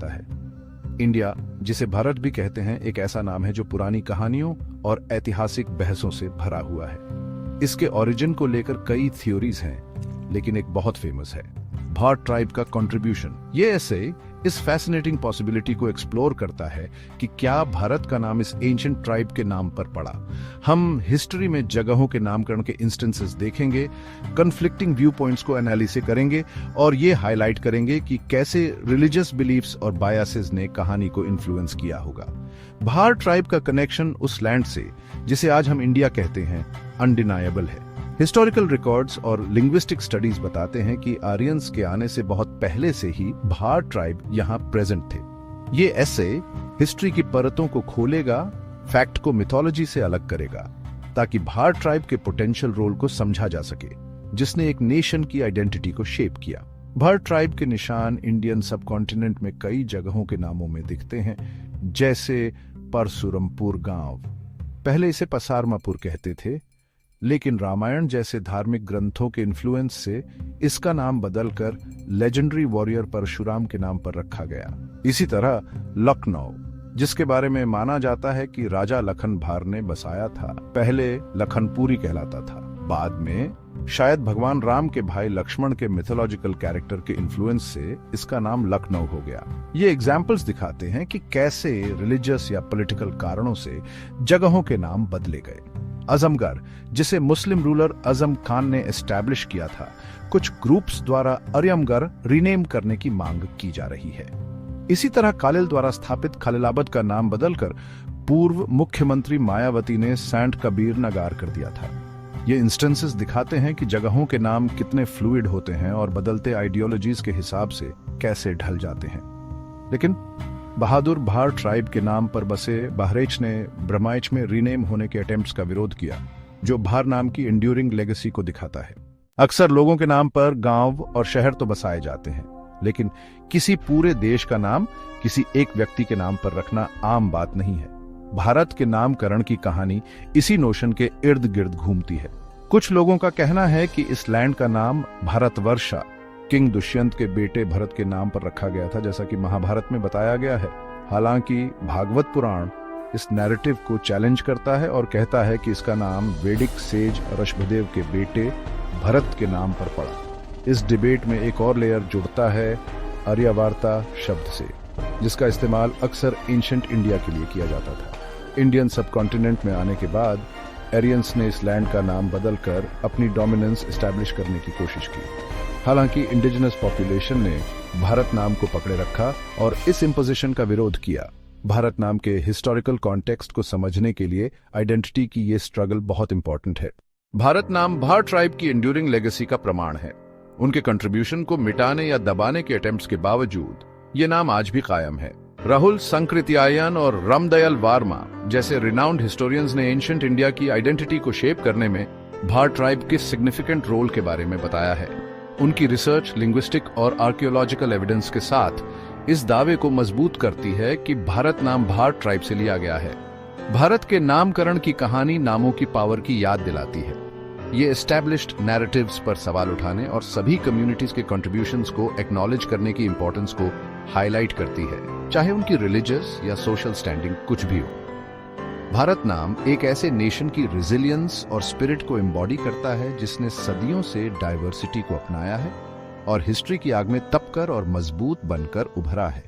जाता है। इंडिया, जिसे भारत भी कहते हैं, एक ऐसा नाम है जो पुरानी कहानियों और ऐतिहासिक बहसों से भरा हुआ है। इसके ओरिजिन को लेकर कई थ्योरीज हैं, लेकिन एक बहुत फेमस है, भाट ट्राइब का कंट्रीब्यूशन। ये ऐसे इस फैसिनेटिंग पॉसिबिलिटी को एक्सप्लोर करता है कि क्या भारत का नाम इस एंशिएंट ट्राइब के नाम पर पड़ा। हम हिस्ट्री में जगहों के नामकरण के इंस्टेंसेस देखेंगे, कन्फ्लिक्टिंग व्यू पॉइंट्स को एनालिसिस करेंगे और ये हाईलाइट करेंगे कि कैसे रिलीजियस बिलीफ्स और बायसेस ने कहानी को इन्फ्लुएंस किया होगा। भाट ट्राइब का कनेक्शन उस लैंड से, जिसे आज हम इंडिया कहते हैं, अनडिनाएबल है। हिस्टोरिकल रिकॉर्ड्स और लिंग्विस्टिक स्टडीज बताते हैं कि आर्यंस के आने से बहुत पहले से ही भाट ट्राइब यहाँ प्रेजेंट थे। ये ऐसे हिस्ट्री की परतों को खोलेगा, फैक्ट को मिथोलॉजी से अलग करेगा, ताकि भाट ट्राइब के पोटेंशियल रोल को समझा जा सके, जिसने एक नेशन की आइडेंटिटी को शेप किया। भाट ट्राइब के निशान इंडियन सबकॉन्टिनेंट में कई जगहों के नामों में दिखते हैं, जैसे परशुरमपुर गांव। पहले इसे पसारमापुर कहते थे, लेकिन रामायण जैसे धार्मिक ग्रंथों के इन्फ्लुएंस से इसका नाम बदलकर लेजेंडरी वॉरियर परशुराम के नाम पर रखा गया। इसी तरह लखनऊ, जिसके बारे में माना जाता है कि राजा लखन भार ने बसाया था, पहले लखनपुरी कहलाता था। बाद में शायद भगवान राम के भाई लक्ष्मण के मिथोलॉजिकल कैरेक्टर के इन्फ्लुएंस से इसका नाम लखनऊ हो गया। ये एग्जाम्पल्स दिखाते हैं कि कैसे रिलीजियस या पॉलिटिकल कारणों से जगहों के नाम बदले गए। आजमगढ़, जिसे मुस्लिम रूलर आजम खान ने एस्टैब्लिश किया था, कुछ ग्रुप्स द्वारा अरियमगढ़ रीनेम करने की मांग की जा रही है। इसी तरह कालिल द्वारा स्थापित खलीलाबाद का नाम बदलकर पूर्व मुख्यमंत्री मायावती ने सेंट कबीर नगार कर दिया था। ये इंस्टेंसेस दिखाते हैं कि जगहों के नाम कितने फ्लूइड होते हैं और बदलते आइडियोलॉजीज के हिसाब से कैसे ढल जाते हैं। लेकिन बहादुर भाट ट्राइब के नाम पर बसे बहरेच ने ब्रह्माइच में रीनेम होने के अटेम्प्ट्स का विरोध किया, जो भार नाम की एंड्यूरिंग लेगेसी को दिखाता है। अक्सर लोगों के नाम पर गांव और शहर तो बसाए जाते हैं, लेकिन किसी पूरे देश का नाम किसी एक व्यक्ति के नाम पर रखना आम बात नहीं है। भारत के नामकरण की कहानी इसी नोशन के इर्द गिर्द घूमती है। कुछ लोगों का कहना है कि इस लैंड का नाम भारतवर्षा किंग दुष्यंत के बेटे भरत के नाम पर रखा गया था, जैसा कि महाभारत में बताया गया है। हालांकि भागवत पुराण इस नैरेटिव को चैलेंज करता है और कहता है कि इसका नाम वैदिक सेज ऋषभदेव के बेटे भरत के नाम पर पड़ा। इस डिबेट में एक और लेयर जुड़ता है आर्यावर्ता शब्द से, जिसका इस्तेमाल अक्सर एंशिएंट इंडिया के लिए किया जाता था। इंडियन सबकॉन्टिनेंट में आने के बाद एरियंस ने इस लैंड का नाम बदलकर अपनी डोमिनेंस एस्टैब्लिश करने की कोशिश की। हालांकि इंडिजिनस पॉपुलेशन ने भारत नाम को पकड़े रखा और इस इंपोजिशन का विरोध किया। भारत नाम के हिस्टोरिकल कॉन्टेक्स्ट को समझने के लिए आइडेंटिटी की ये स्ट्रगल बहुत इंपॉर्टेंट है। भारत नाम भाट ट्राइब की एंड्यूरिंग लेगेसी का प्रमाण है। उनके कंट्रीब्यूशन को मिटाने या दबाने के अटेम्प्ट्स के बावजूद ये नाम आज भी कायम है। राहुल संकृत्यायन और रामदयाल वर्मा जैसे रिनाउंड हिस्टोरियंस ने एंशिएंट इंडिया की आइडेंटिटी को शेप करने में भाट ट्राइब के सिग्निफिकेंट रोल के बारे में बताया है। उनकी रिसर्च लिंग्विस्टिक और आर्कियोलॉजिकल एविडेंस के साथ इस दावे को मजबूत करती है कि भारत नाम भाट ट्राइब से लिया गया है। भारत के नामकरण की कहानी नामों की पावर की याद दिलाती है। ये एस्टैब्लिश्ड नैरेटिव्स पर सवाल उठाने और सभी कम्युनिटीज के कंट्रीब्यूशंस को एक्नॉलेज करने की इंपॉर्टेंस को हाईलाइट करती है, चाहे उनकी रिलीजियस या सोशल स्टैंडिंग कुछ भी हो। भारत नाम एक ऐसे नेशन की रेजिलियंस और स्पिरिट को एम्बॉडी करता है जिसने सदियों से डाइवर्सिटी को अपनाया है और हिस्ट्री की आग में तपकर और मजबूत बनकर उभरा है।